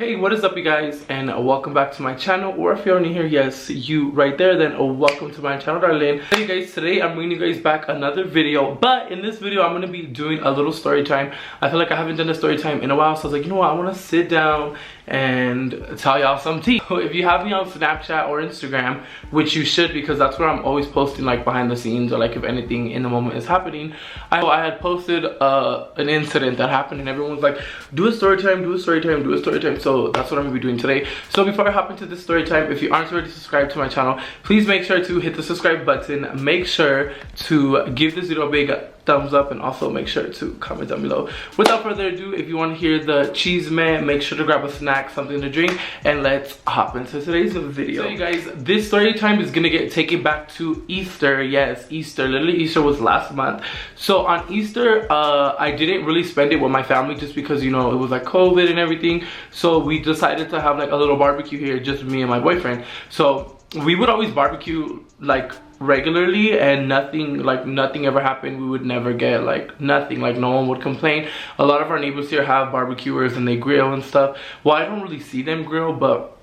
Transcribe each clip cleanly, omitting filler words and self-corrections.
Hey, what is up you guys, and welcome back to my channel. Or if you're new here, yes, you right there, then welcome to my channel, darling. Hey guys, today I'm bringing you guys back another video, but in this video I'm going to be doing a little story time. I feel like I haven't done a story time in a while, so I was like, you know what, I want to sit down and tell y'all some tea. So if you have me on Snapchat or Instagram, which you should, because that's where I'm always posting like behind the scenes, or like if anything in the moment is happening. I had posted an incident that happened, and everyone was like, do a story time, do a story time, do a story time. So that's what I'm gonna be doing today. So before I hop into this story time, if you aren't already subscribed to my channel, please make sure to hit the subscribe button. Make sure to give this video a big thumbs up, and also make sure to comment down below. Without further ado, if you want to hear the cheese man, make sure to grab a snack, something to drink, and let's hop into today's video. So you guys, this story time is gonna get taken back to Easter. Yes, Easter. Literally, Easter was last month. So on Easter, I didn't really spend it with my family just because, you know, it was like COVID and everything. So we decided to have like a little barbecue here, just me and my boyfriend. So we would always barbecue like regularly, and nothing ever happened. We would never get like nothing, like no one would complain. A lot of our neighbors here have barbecuers and they grill and stuff. Well, I don't really see them grill, but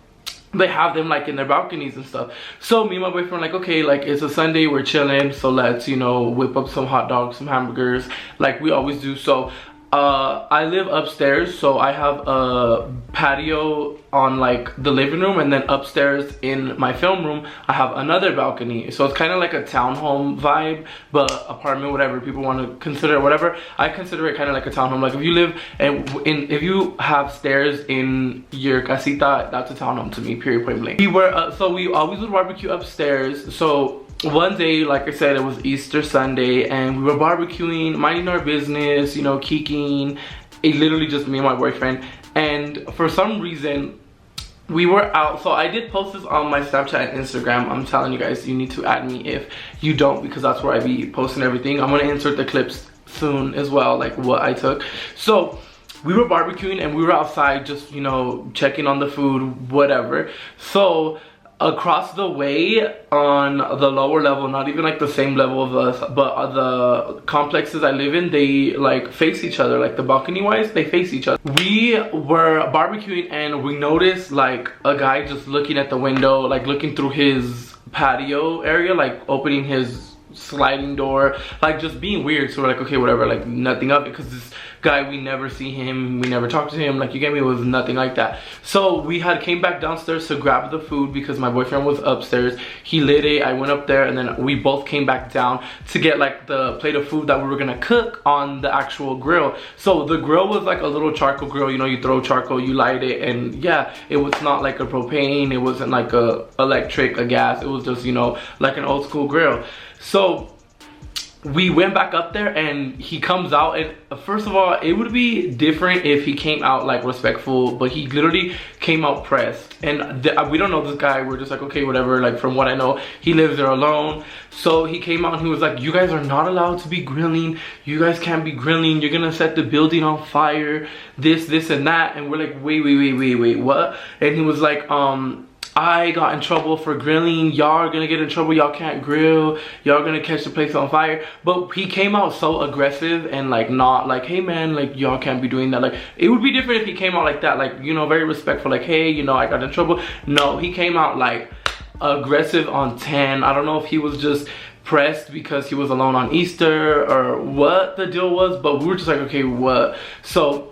they have them like in their balconies and stuff. So me and my boyfriend were like, okay, like it's a Sunday, we're chilling, so let's, you know, whip up some hot dogs, some hamburgers, like we always do. So I live upstairs, so I have a patio on like the living room, and then upstairs in my film room I have another balcony. So it's kind of like a townhome vibe, but apartment, whatever people want to consider it, whatever. I consider it kind of like a townhome. Like if you live and if you have stairs in your casita, that's a townhome to me, period, point blank. So we always would barbecue upstairs. So one day, like I said, it was Easter Sunday, and we were barbecuing, minding our business, you know, kikiing. It literally just me and my boyfriend. And for some reason, we were out. So I did post this on my Snapchat and Instagram. I'm telling you guys, you need to add me if you don't, because that's where I be posting everything. I'm gonna insert the clips soon as well, like what I took. So we were barbecuing and we were outside just, you know, checking on the food, whatever. So across the way on the lower level, not even like the same level of us, but the complexes I live in, they like face each other, like the balcony wise, they face each other. We were barbecuing and we noticed like a guy just looking at the window, like looking through his patio area, like opening his sliding door, like just being weird. So we're like, okay, whatever, like nothing up, because this guy, we never see him, we never talk to him, like, you get me, it was nothing like that. So we had came back downstairs to grab the food because my boyfriend was upstairs. He lit it, I went up there, and then we both came back down to get like the plate of food that we were gonna cook on the actual grill. So the grill was like a little charcoal grill, you know, you throw charcoal, you light it, and yeah, it was not like a propane, it wasn't like a electric, a gas, it was just, you know, like an old school grill. So we went back up there and he comes out, and first of all, it would be different if he came out like respectful, but he literally came out pressed. And we don't know this guy, we're just like, okay, whatever. Like from what I know, he lives there alone. So he came out and he was like, you guys are not allowed to be grilling, you guys can't be grilling, you're gonna set the building on fire, this and that. And we're like, wait, what? And he was like, I got in trouble for grilling, y'all are gonna get in trouble, y'all can't grill, y'all gonna catch the place on fire. But he came out so aggressive and like not like, hey man, like y'all can't be doing that. Like it would be different if he came out like that, like, you know, very respectful, like, hey, you know, I got in trouble. No, he came out like aggressive on 10. I don't know if he was just pressed because he was alone on Easter or what the deal was, but we were just like, okay, what? So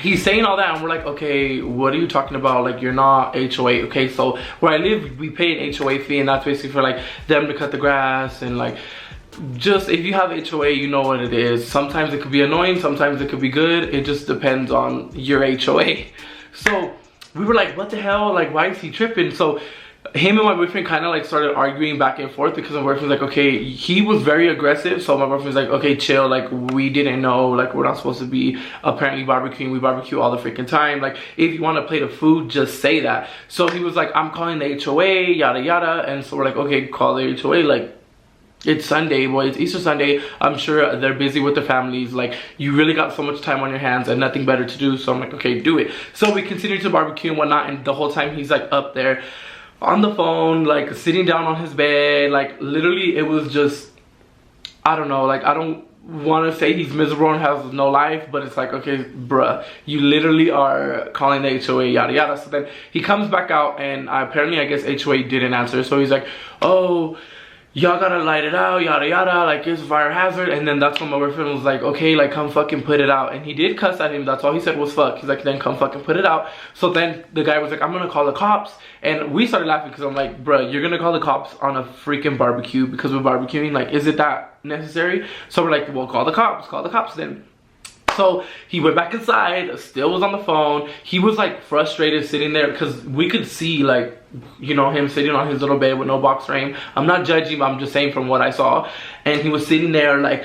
he's saying all that and we're like, okay, what are you talking about? Like, you're not HOA. Okay, so where I live, we pay an HOA fee, and that's basically for like them to cut the grass, and like, just if you have HOA, you know what it is. Sometimes it could be annoying, sometimes it could be good, it just depends on your HOA. So we were like, what the hell, like why is he tripping? So him and my boyfriend kind of like started arguing back and forth, because my boyfriend was like, okay, he was very aggressive. So my boyfriend was like, okay, chill, like we didn't know, like we're not supposed to be apparently barbecuing, we barbecue all the freaking time, like if you want a plate of food, just say that. So he was like, I'm calling the HOA, yada yada. And so we're like, okay, call the HOA, like it's Sunday, boy, it's Easter Sunday, I'm sure they're busy with their families, like you really got so much time on your hands and nothing better to do. So I'm like, okay, do it. So we continued to barbecue and whatnot, and the whole time he's like up there on the phone, like sitting down on his bed, like literally it was just, I don't know, like I don't want to say he's miserable and has no life, but it's like, okay, bruh, you literally are calling the HOA, yada yada. So then he comes back out, and apparently I guess HOA didn't answer. So he's like, oh, y'all gotta light it out, yada yada, like it's a fire hazard. And then that's when my boyfriend was like, okay, like come fucking put it out. And he did cuss at him. That's all he said was fuck. He's like, then come fucking put it out. So then the guy was like, I'm gonna call the cops. And we started laughing because I'm like, bruh, you're gonna call the cops on a freaking barbecue because we're barbecuing? Like, is it that necessary? So we're like, well, call the cops then. So he went back inside, still was on the phone. He was like frustrated sitting there because we could see, like, you know, him sitting on his little bed with no box frame. I'm not judging, but I'm just saying from what I saw. And he was sitting there like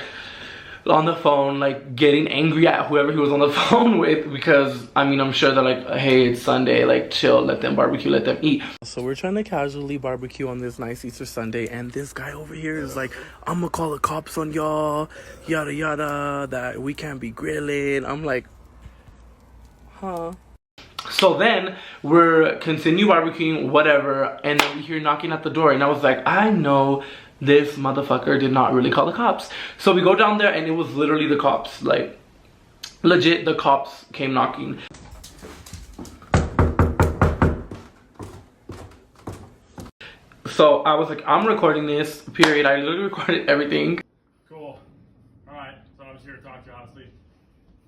on the phone, like getting angry at whoever he was on the phone with, because I mean, I'm sure they're like, hey, it's Sunday, like chill, let them barbecue, let them eat. So we're trying to casually barbecue on this nice Easter Sunday, and this guy over here is like, I'm gonna call the cops on y'all, yada yada, that we can't be grilling. I'm like, huh? So then we're continue barbecuing, whatever, and then we hear knocking at the door, and I was like, I know this motherfucker did not really call the cops. So we go down there, and it was literally the cops. Like, legit, the cops came knocking. So I was like, I'm recording this, period. I literally recorded everything. Cool. Alright, so I was here to talk to you, honestly.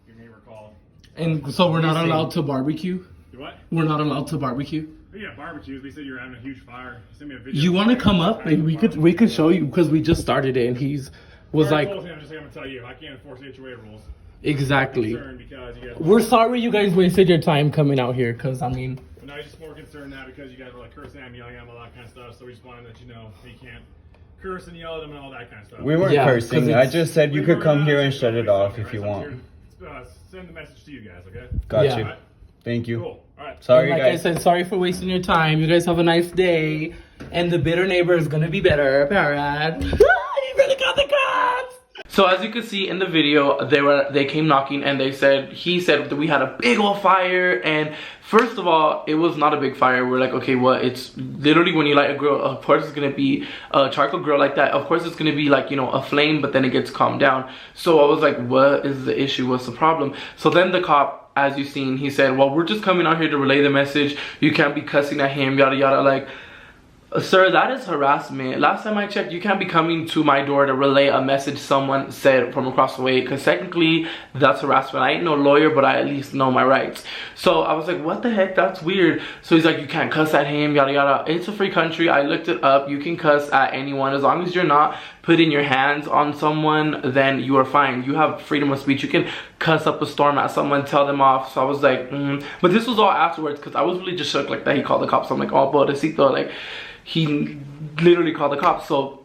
Your neighbor called. And so we're not allowed to barbecue? You what? We're not allowed to barbecue? Yeah, barbecues. They said you were having a huge fire. Send me a video. You want to come up and we could show you, because we just started it, and he's was like, I'm just gonna tell you, I can't enforce HOA rules. Exactly. Because you guys we're sorry you guys wasted your time coming out here, because I mean, but now you're just more concerned now because you guys were like cursing and yelling at them, all that kind of stuff. So we just wanted to let you know you can't curse and yell at them and all that kind of stuff. We weren't cursing. I just said you could come here and shut it off if you want. Send the message to you guys, okay? Got you. Right. Thank you. Cool. All right. Sorry, like guys. I said, sorry for wasting your time. You guys have a nice day, and the bitter neighbor is gonna be better. Parrot. You really got the cops. So as you can see in the video, they came knocking, and he said that we had a big old fire. And first of all, it was not a big fire. We're like, okay, well, it's literally when you light a grill, of course it's gonna be a charcoal grill like that. Of course it's gonna be like, you know, a flame, but then it gets calmed down. So I was like, what is the issue? What's the problem? So then the cop, as you've seen, he said, well, we're just coming out here to relay the message. You can't be cussing at him, yada yada. Like, sir, that is harassment. Last time I checked, you can't be coming to my door to relay a message someone said from across the way, because technically that's harassment. I ain't no lawyer, but I at least know my rights. So I was like, what the heck, that's weird. So he's like, you can't cuss at him, yada yada. It's a free country. I looked it up. You can cuss at anyone as long as you're not putting your hands on someone, then you are fine. You have freedom of speech. You can cuss up a storm at someone, tell them off. So I was like, but this was all afterwards, because I was really just shook like that he called the cops. I'm like, oh, pobrecito, like, he literally called the cops. So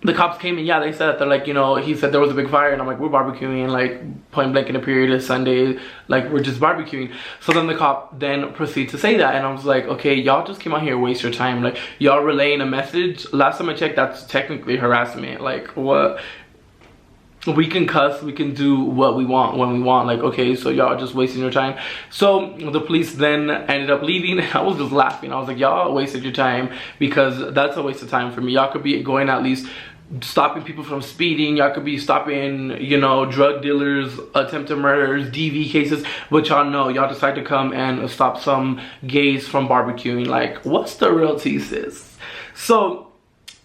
the cops came, and yeah, they said that they're like, you know, he said there was a big fire, and I'm like, we're barbecuing, like point blank in a period of Sunday, like we're just barbecuing. So then the cop then proceeded to say that, and I was like, okay, y'all just came out here, waste your time, like y'all relaying a message. Last time I checked, that's technically harassment. Like, what? We can cuss, we can do what we want when we want. Like, okay, so y'all just wasting your time. So the police then ended up leaving. I was just laughing. I was like, y'all wasted your time, because that's a waste of time for me. Y'all could be going at least stopping people from speeding. Y'all could be stopping, you know, drug dealers, attempted murders, DV cases. But y'all know, y'all decide to come and stop some gays from barbecuing. Like, what's the real tea, sis? So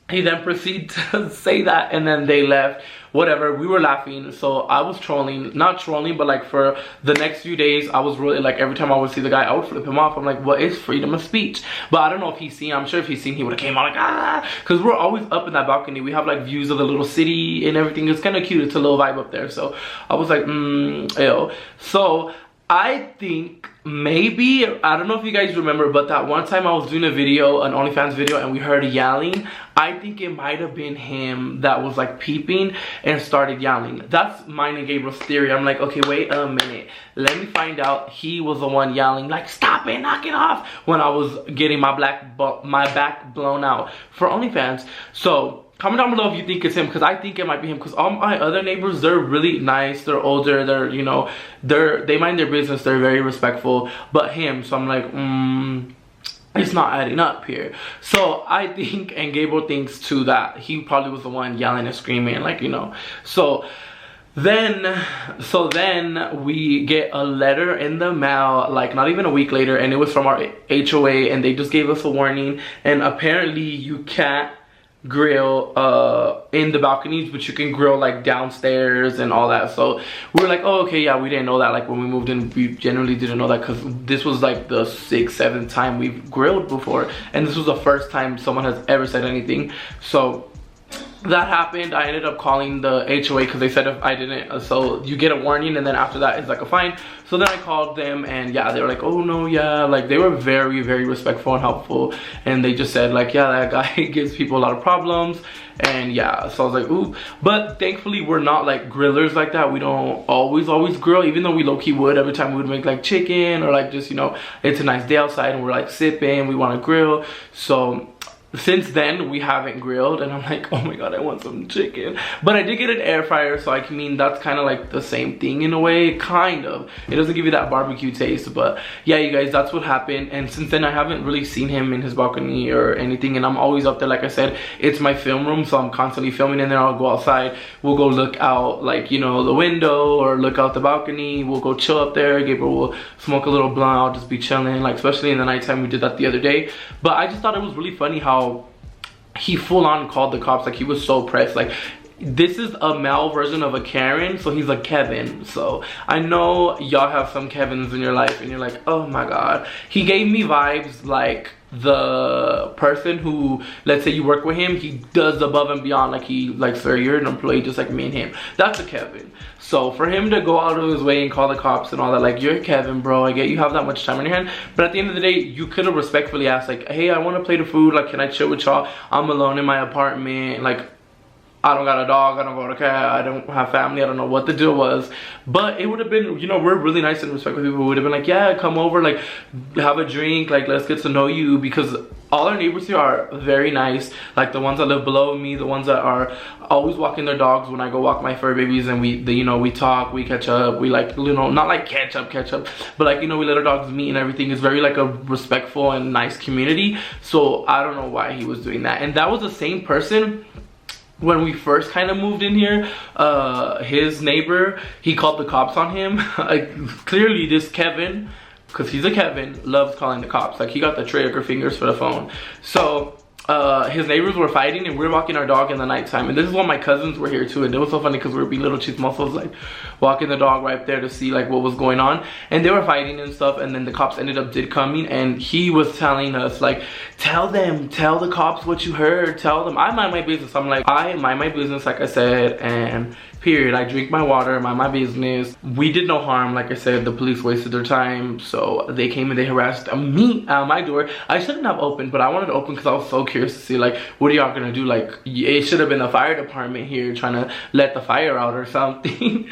he then proceeded to say that, and then they left. Whatever, we were laughing. So I was trolling, not trolling, but like for the next few days, I was really like, every time I would see the guy, I would flip him off. I'm like, what is freedom of speech? But I don't know if he's seen. I'm sure if he's seen, he would have came out like, ah, because we're always up in that balcony. We have like views of the little city and everything. It's kind of cute. It's a little vibe up there. So I was like, ew. So I think maybe, I don't know if you guys remember, but that one time I was doing a video, an OnlyFans video, and we heard yelling. I think it might have been him that was like peeping and started yelling. That's mine and Gabriel's theory. I'm like, okay, wait a minute. Let me find out. He was the one yelling, like, stop it, knock it off, when I was getting my back blown out for OnlyFans. So comment down below if you think it's him, because I think it might be him, because all my other neighbors, they're really nice, they're older, they're, you know, they mind their business, they're very respectful. But him, so I'm like, it's not adding up here. So I think, and Gabriel thinks too, that he probably was the one yelling and screaming, like, you know. So Then we get a letter in the mail, like not even a week later, and it was from our HOA, and they just gave us a warning. And apparently you can't grill in the balconies, but you can grill like downstairs and all that. So we were like, oh, okay, yeah, we didn't know that. Like when we moved in, we generally didn't know that, because this was like the 6th, 7th time we've grilled before, and this was the first time someone has ever said anything. So that happened. I ended up calling the HOA because they said if I didn't, so you get a warning and then after that it's like a fine. So then I called them, and yeah, they were like, oh no, yeah, like they were very, very respectful and helpful, and they just said like, yeah, that guy gives people a lot of problems. And yeah, so I was like, ooh. But thankfully we're not like grillers like that. We don't always grill, even though we low-key would every time we would make like chicken, or like just, you know, it's a nice day outside and we're like sipping, we want to grill. So since then we haven't grilled, and I'm like, oh my god, I want some chicken. But I did get an air fryer, so I mean that's kind of like the same thing in a way, kind of. It doesn't give you that barbecue taste, but yeah, you guys, that's what happened. And since then I haven't really seen him in his balcony or anything, and I'm always up there. Like I said, it's my film room, so I'm constantly filming in there. I'll go outside, we'll go look out, like, you know, the window, or look out the balcony. We'll go chill up there. Gabriel will smoke a little blunt. I'll just be chilling, like especially in the nighttime. We did that the other day. But I just thought it was really funny how he full on called the cops. Like he was so pressed. Like this is a male version of a Karen, so he's a Kevin. So I know y'all have some Kevins in your life and you're like, oh my god. He gave me vibes like the person who, let's say you work with him, he does above and beyond. Like he, like, sir, you're an employee just like me and him. That's a Kevin. So for him to go out of his way and call the cops and all that, like, you're Kevin, bro. I get you have that much time on your hand, but at the end of the day, you could have respectfully asked, like, hey, I want to plate of food, like, can I chill with y'all? I'm alone in my apartment, like, I don't got a dog, I don't got a cat, I don't have family, I don't know what the deal was. But it would have been, you know, we're really nice and respectful people. Would have been like, yeah, come over, like, have a drink, like, let's get to know you. Because all our neighbors here are very nice. Like the ones that live below me, the ones that are always walking their dogs when I go walk my fur babies, and you know, we talk, we catch up, we, like, you know, not like catch up, but like, you know, we let our dogs meet and everything. It's very like a respectful and nice community. So I don't know why he was doing that. And that was the same person when we first kind of moved in here. His neighbor, he called the cops on him. Clearly this Kevin, because he's a Kevin, loves calling the cops. Like he got the trigger fingers for the phone. So his neighbors were fighting, and we were walking our dog in the nighttime. And this is when my cousins were here too, and it was so funny because we were being little chismosos, like walking the dog right there to see like what was going on. And they were fighting and stuff, and then the cops did coming, and he was telling us like, tell the cops what you heard, tell them. I mind my business. I'm like, I mind my business, like I said, and period. I drink my water, mind my business. We did no harm. Like I said, the police wasted their time, so they came and they harassed me at my door. I shouldn't have opened, but I wanted to open because I was so curious to see like, what are y'all gonna do? Like, it should have been the fire department here trying to let the fire out or something.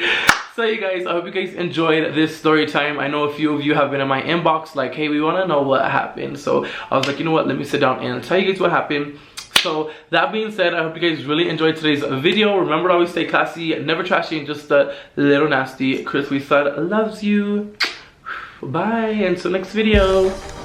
So you guys, I hope you guys enjoyed this story time. I know a few of you have been in my inbox like, hey, we want to know what happened. So I was like, you know what, let me sit down and tell you guys what happened. So that being said, I hope you guys really enjoyed today's video. Remember to always stay classy, never trashy, and just a little nasty. Chris, we said loves you. Bye, until next video.